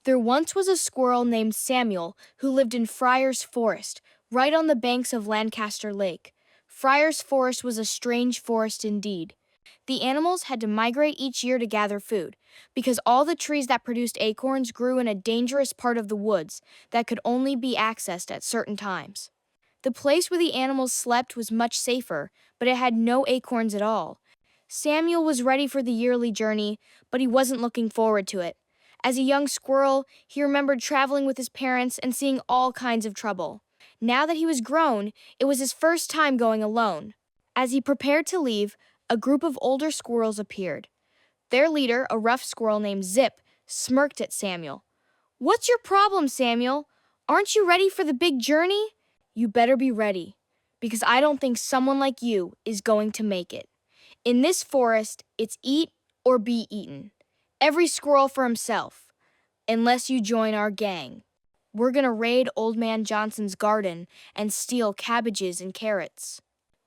There once was a squirrel named Samuel who lived in Friar's Forest, right on the banks of Lancaster Lake. Friar's Forest was a strange forest indeed. The animals had to migrate each year to gather food, because all the trees that produced acorns grew in a dangerous part of the woods that could only be accessed at certain times. The place where the animals slept was much safer, but it had no acorns at all. Samuel was ready for the yearly journey, but he wasn't looking forward to it. As a young squirrel, he remembered traveling with his parents and seeing all kinds of trouble. Now that he was grown, it was his first time going alone. As he prepared to leave, a group of older squirrels appeared. Their leader, a rough squirrel named Zip, smirked at Samuel. "What's your problem, Samuel? Aren't you ready for the big journey?" "You better be ready, because I don't think someone like you is going to make it. In this forest, it's eat or be eaten. Every squirrel for himself, unless you join our gang. We're gonna raid Old Man Johnson's garden and steal cabbages and carrots.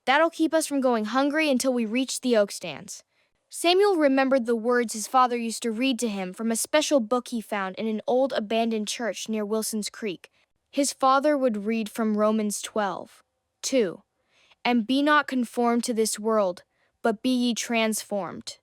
That'll keep us from going hungry until we reach the oak stands." Samuel remembered the words his father used to read to him from a special book he found in an old abandoned church near Wilson's Creek. His father would read from Romans 12:2, "And be not conformed to this world, but be ye transformed."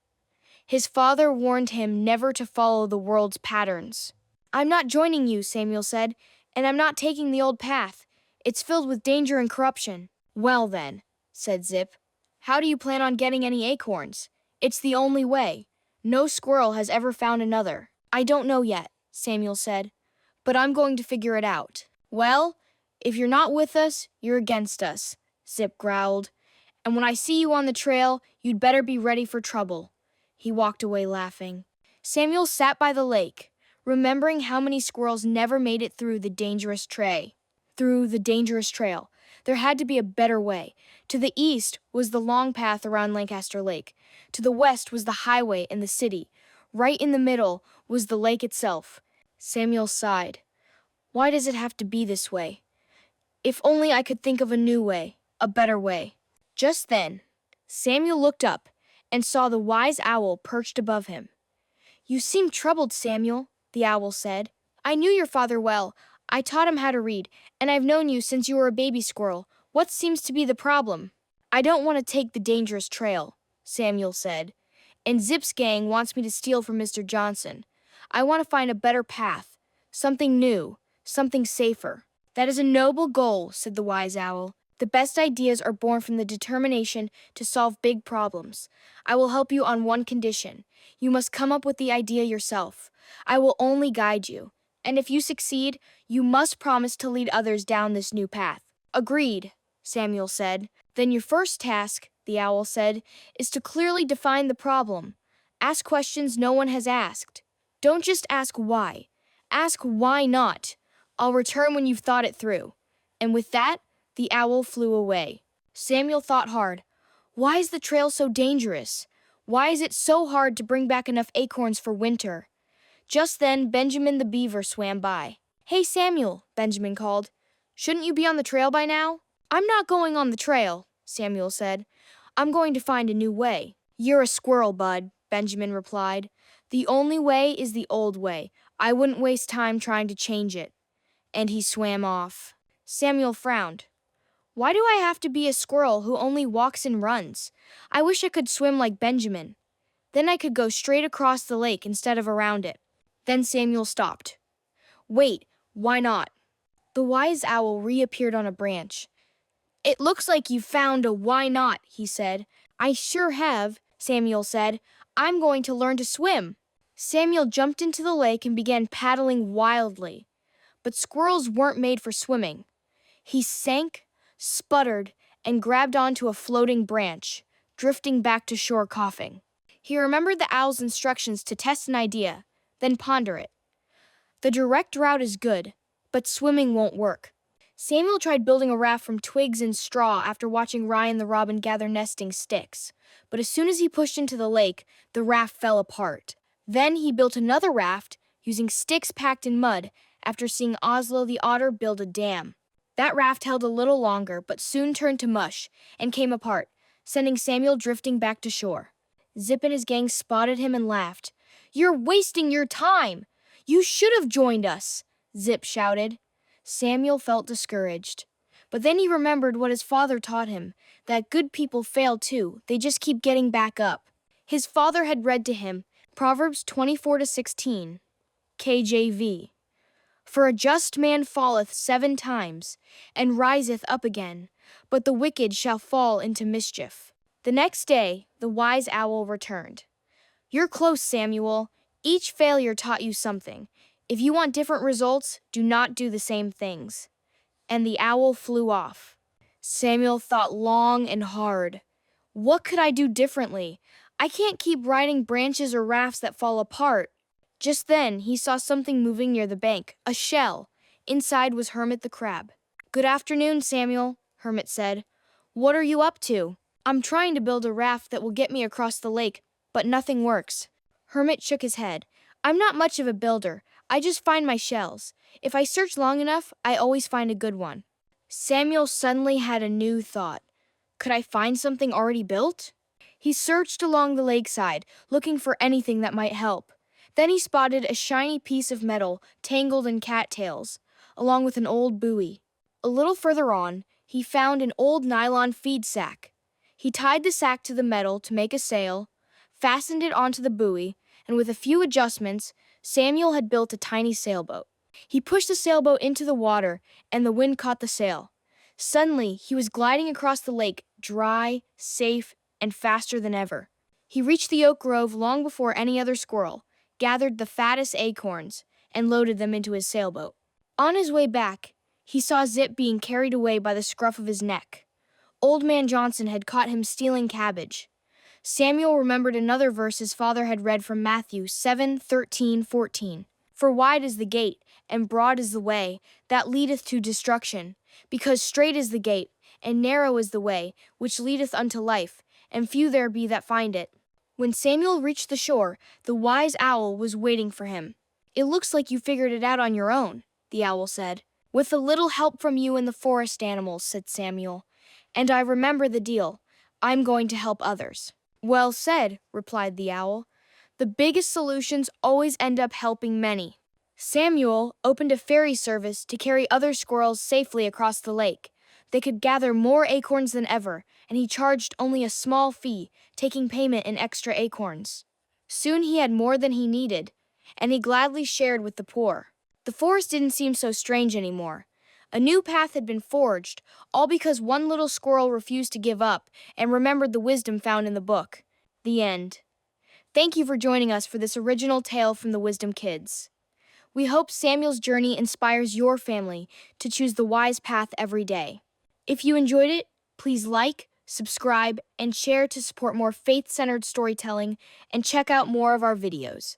His father warned him never to follow the world's patterns. "I'm not joining you," Samuel said, "and I'm not taking the old path. It's filled with danger and corruption." "Well then," said Zip, "how do you plan on getting any acorns? It's the only way. No squirrel has ever found another." "I don't know yet," Samuel said, "but I'm going to figure it out." "Well, if you're not with us, you're against us," Zip growled. "And when I see you on the trail, you'd better be ready for trouble." He walked away laughing. Samuel sat by the lake, remembering how many squirrels never made it through the dangerous trail. There had to be a better way. To the east was the long path around Lancaster Lake. To the west was the highway and the city. Right in the middle was the lake itself. Samuel sighed. "Why does it have to be this way? If only I could think of a new way, a better way." Just then, Samuel looked up and saw the wise owl perched above him. "You seem troubled, Samuel," the owl said. "I knew your father well. I taught him how to read, and I've known you since you were a baby squirrel. What seems to be the problem?" "I don't want to take the dangerous trail," Samuel said, "and Zip's gang wants me to steal from Mr. Johnson. I want to find a better path, something new, something safer." "That is a noble goal," said the wise owl. "The best ideas are born from the determination to solve big problems. I will help you on one condition. You must come up with the idea yourself. I will only guide you. And if you succeed, you must promise to lead others down this new path." "Agreed," Samuel said. "Then your first task," the owl said, "is to clearly define the problem. Ask questions no one has asked. Don't just ask why. Ask why not. I'll return when you've thought it through." And with that, the owl flew away. Samuel thought hard. Why is the trail so dangerous? Why is it so hard to bring back enough acorns for winter? Just then, Benjamin the beaver swam by. "Hey, Samuel," Benjamin called. "Shouldn't you be on the trail by now?" "I'm not going on the trail," Samuel said. "I'm going to find a new way." "You're a squirrel, bud," Benjamin replied. "The only way is the old way. I wouldn't waste time trying to change it." And he swam off. Samuel frowned. "Why do I have to be a squirrel who only walks and runs? I wish I could swim like Benjamin. Then I could go straight across the lake instead of around it." Then Samuel stopped. "Wait, why not?" The wise owl reappeared on a branch. "It looks like you found a why not," he said. "I sure have," Samuel said. "I'm going to learn to swim." Samuel jumped into the lake and began paddling wildly. But squirrels weren't made for swimming. He sank, sputtered, and grabbed onto a floating branch, drifting back to shore coughing. He remembered the owl's instructions to test an idea, then ponder it. The direct route is good, but swimming won't work. Samuel tried building a raft from twigs and straw after watching Ryan the robin gather nesting sticks. But as soon as he pushed into the lake, the raft fell apart. Then he built another raft using sticks packed in mud after seeing Oslo the otter build a dam. That raft held a little longer, but soon turned to mush and came apart, sending Samuel drifting back to shore. Zip and his gang spotted him and laughed. "You're wasting your time! You should have joined us, Zip shouted. Samuel felt discouraged. But then he remembered what his father taught him, that good people fail too, they just keep getting back up. His father had read to him Proverbs 24-16, KJV. For a just man falleth 7 times, and riseth up again, but the wicked shall fall into mischief. The next day, the wise owl returned. You're close, Samuel. Each failure taught you something. If you want different results, do not do the same things. And the owl flew off. Samuel thought long and hard. What could I do differently? I can't keep riding branches or rafts that fall apart. Just then, he saw something moving near the bank, a shell. Inside was Hermit the crab. Good afternoon, Samuel, Hermit said. What are you up to? I'm trying to build a raft that will get me across the lake, but nothing works. Hermit shook his head. I'm not much of a builder. I just find my shells. If I search long enough, I always find a good one. Samuel suddenly had a new thought. Could I find something already built? He searched along the lakeside, looking for anything that might help. Then he spotted a shiny piece of metal tangled in cattails, along with an old buoy. A little further on, he found an old nylon feed sack. He tied the sack to the metal to make a sail, fastened it onto the buoy, and with a few adjustments, Samuel had built a tiny sailboat. He pushed the sailboat into the water, and the wind caught the sail. Suddenly, he was gliding across the lake, dry, safe, and faster than ever. He reached the oak grove long before any other squirrel, gathered the fattest acorns, and loaded them into his sailboat. On his way back, he saw Zip being carried away by the scruff of his neck. Old Man Johnson had caught him stealing cabbage. Samuel remembered another verse his father had read from Matthew 7:13-14. For wide is the gate, and broad is the way, that leadeth to destruction, because strait is the gate, and narrow is the way, which leadeth unto life, and few there be that find it. When Samuel reached the shore, the wise owl was waiting for him. It looks like you figured it out on your own, the owl said. With a little help from you and the forest animals, said Samuel. And I remember the deal. I'm going to help others. Well said, replied the owl. The biggest solutions always end up helping many. Samuel opened a ferry service to carry other squirrels safely across the lake. They could gather more acorns than ever, and he charged only a small fee, taking payment in extra acorns. Soon he had more than he needed, and he gladly shared with the poor. The forest didn't seem so strange anymore. A new path had been forged, all because one little squirrel refused to give up and remembered the wisdom found in the book. The end. Thank you for joining us for this original tale from the Wisdom Kidz. We hope Samuel's journey inspires your family to choose the wise path every day. If you enjoyed it, please like, subscribe, and share to support more faith-centered storytelling and check out more of our videos.